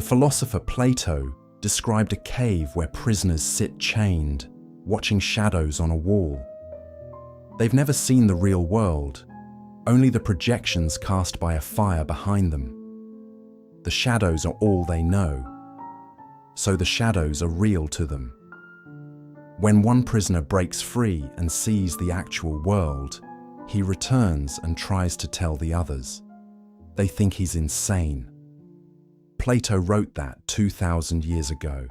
philosopher Plato described a cave where prisoners sit chained, watching shadows on a wall. They've never seen the real world, only the projections cast by a fire behind them. The shadows are all they know, so the shadows are real to them. When one prisoner breaks free and sees the actual world, he returns and tries to tell the others. They think he's insane. Plato wrote that 2,000 years ago.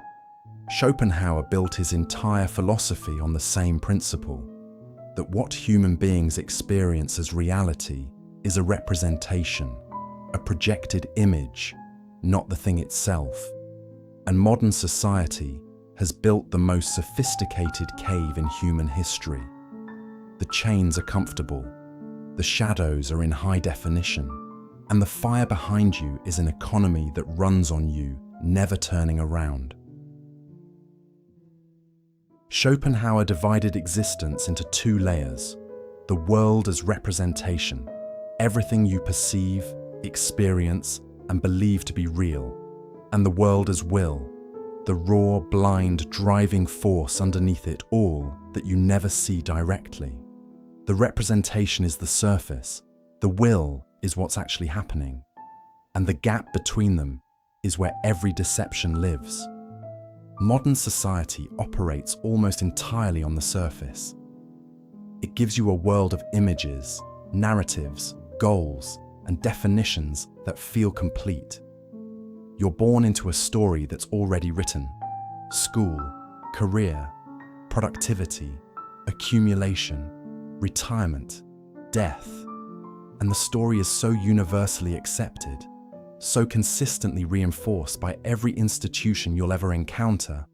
Schopenhauer built his entire philosophy on the same principle, that what human beings experience as reality is a representation, a projected image, not the thing itself. And modern society has built the most sophisticated cave in human history. The chains are comfortable, the shadows are in high definition, and the fire behind you is an economy that runs on you, never turning around. Schopenhauer divided existence into two layers: the world as representation, everything you perceive, experience, and believe to be real, and the world as will, the raw, blind, driving force underneath it all that you never see directly. The representation is the surface, the will is what's actually happening, and the gap between them is where every deception lives. Modern society operates almost entirely on the surface. It gives you a world of images, narratives, goals, and definitions that feel complete. You're born into a story that's already written: school, career, productivity, accumulation, retirement, death. And the story is so universally accepted, so consistently reinforced by every institution you'll ever encounter,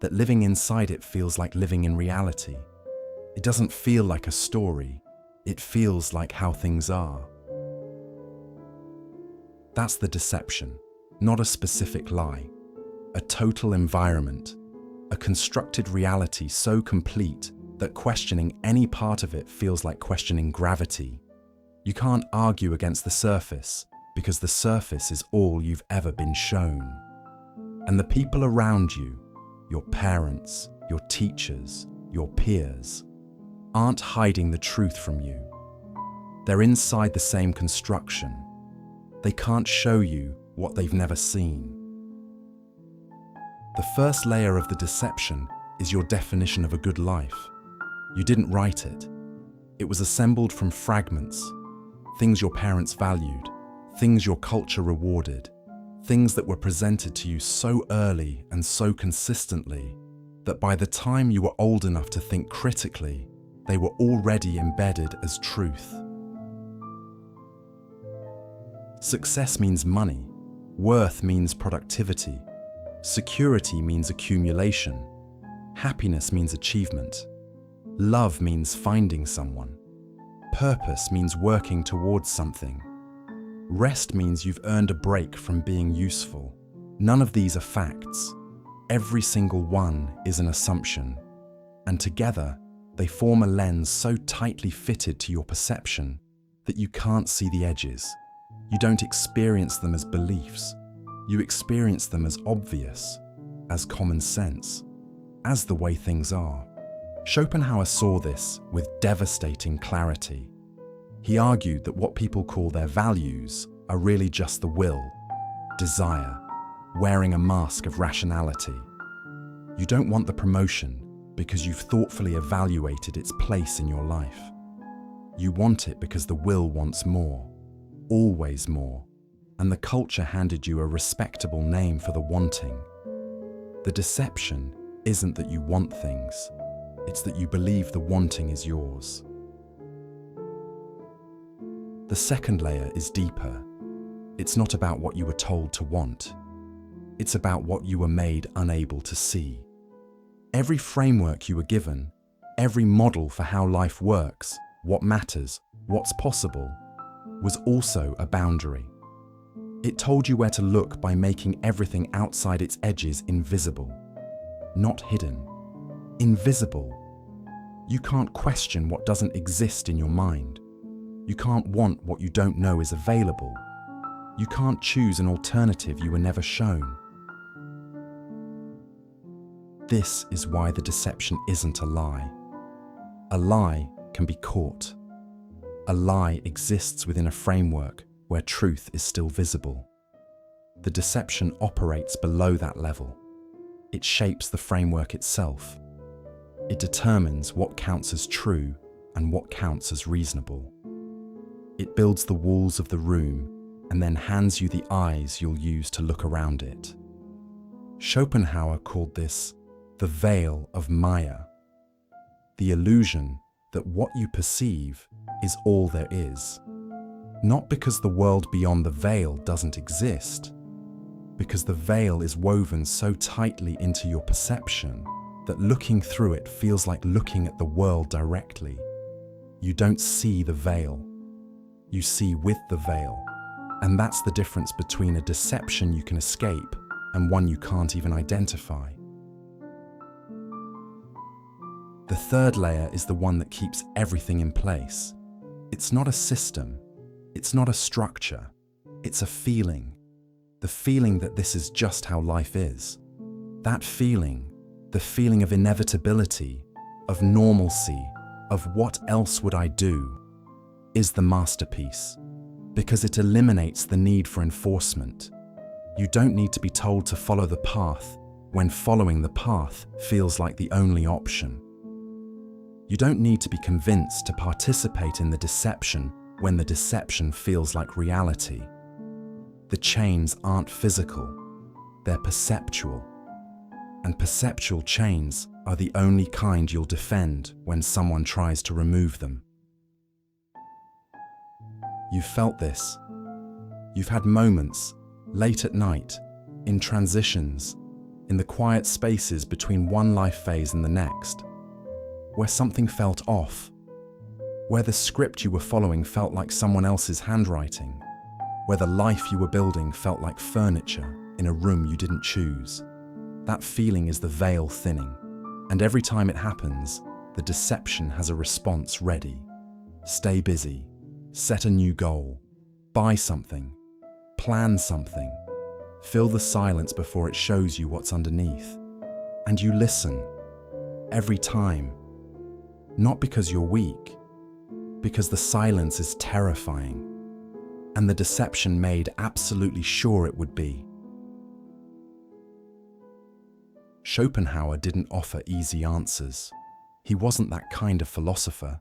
that living inside it feels like living in reality. It doesn't feel like a story, it feels like how things are. That's the deception, not a specific lie. A total environment, a constructed reality so complete that questioning any part of it feels like questioning gravity. You can't argue against the surface, because the surface is all you've ever been shown. And the people around you, your parents, your teachers, your peers, aren't hiding the truth from you. They're inside the same construction. They can't show you what they've never seen. The first layer of the deception is your definition of a good life. You didn't write it. It was assembled from fragments, things your parents valued, things your culture rewarded, things that were presented to you so early and so consistently that by the time you were old enough to think critically, they were already embedded as truth. Success means money, worth means productivity, security means accumulation, happiness means achievement, love means finding someone, purpose means working towards something. Rest means you've earned a break from being useful. None of these are facts. Every single one is an assumption. And together, they form a lens so tightly fitted to your perception that you can't see the edges. You don't experience them as beliefs. You experience them as obvious, as common sense, as the way things are. Schopenhauer saw this with devastating clarity. He argued that what people call their values are really just the will, desire, wearing a mask of rationality. You don't want the promotion because you've thoughtfully evaluated its place in your life. You want it because the will wants more, always more, and the culture handed you a respectable name for the wanting. The deception isn't that you want things, it's that you believe the wanting is yours. The second layer is deeper. It's not about what you were told to want. It's about what you were made unable to see. Every framework you were given, every model for how life works, what matters, what's possible, was also a boundary. It told you where to look by making everything outside its edges invisible. Not hidden. Invisible. You can't question what doesn't exist in your mind. You can't want what you don't know is available. You can't choose an alternative you were never shown. This is why the deception isn't a lie. A lie can be caught. A lie exists within a framework where truth is still visible. The deception operates below that level. It shapes the framework itself. It determines what counts as true and what counts as reasonable. It builds the walls of the room and then hands you the eyes you'll use to look around it. Schopenhauer called this the veil of Maya, the illusion that what you perceive is all there is. Not because the world beyond the veil doesn't exist, because the veil is woven so tightly into your perception that looking through it feels like looking at the world directly. You don't see the veil, you see with the veil. And that's the difference between a deception you can escape and one you can't even identify. The third layer is the one that keeps everything in place. It's not a system, it's not a structure, it's a feeling. The feeling that this is just how life is. That feeling, the feeling of inevitability, of normalcy, of what else would I do, is the masterpiece, because it eliminates the need for enforcement. You don't need to be told to follow the path when following the path feels like the only option. You don't need to be convinced to participate in the deception when the deception feels like reality. The chains aren't physical, they're perceptual. And perceptual chains are the only kind you'll defend when someone tries to remove them. You've felt this. You've had moments, late at night, in transitions, in the quiet spaces between one life phase and the next, where something felt off, where the script you were following felt like someone else's handwriting, where the life you were building felt like furniture in a room you didn't choose. That feeling is the veil thinning, and every time it happens, the deception has a response ready. Stay busy, set a new goal, buy something, plan something, fill the silence before it shows you what's underneath. And you listen, every time, not because you're weak, because the silence is terrifying, and the deception made absolutely sure it would be. Schopenhauer didn't offer easy answers. He wasn't that kind of philosopher.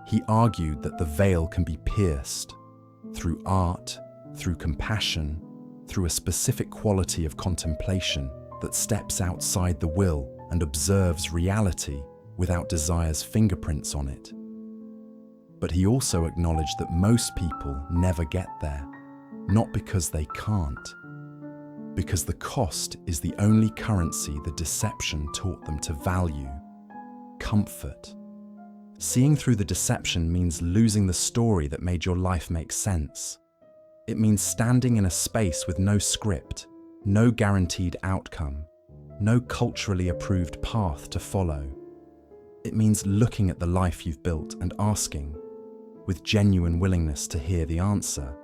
He argued that the veil can be pierced through art, through compassion, through a specific quality of contemplation that steps outside the will and observes reality without desire's fingerprints on it. But he also acknowledged that most people never get there, not because they can't, because the cost is the only currency the deception taught them to value: comfort. Seeing through the deception means losing the story that made your life make sense. It means standing in a space with no script, no guaranteed outcome, no culturally approved path to follow. It means looking at the life you've built and asking, with genuine willingness to hear the answer,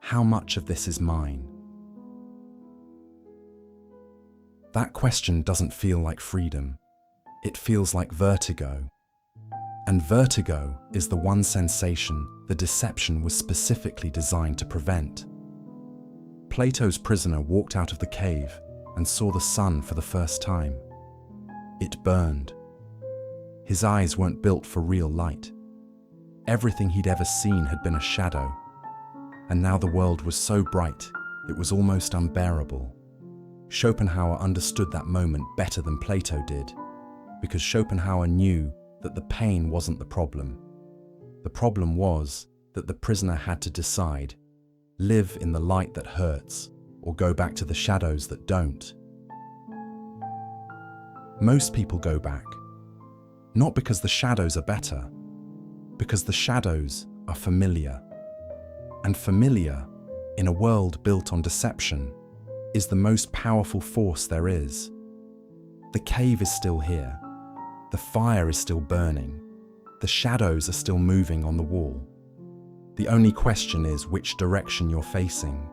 how much of this is mine? That question doesn't feel like freedom. It feels like vertigo. And vertigo is the one sensation the deception was specifically designed to prevent. Plato's prisoner walked out of the cave and saw the sun for the first time. It burned. His eyes weren't built for real light. Everything he'd ever seen had been a shadow, and now the world was so bright it was almost unbearable. Schopenhauer understood that moment better than Plato did, because Schopenhauer knew that the pain wasn't the problem. The problem was that the prisoner had to decide: live in the light that hurts, or go back to the shadows that don't. Most people go back, not because the shadows are better, because the shadows are familiar. And familiar, in a world built on deception, is the most powerful force there is. The cave is still here. The fire is still burning. The shadows are still moving on the wall. The only question is which direction you're facing.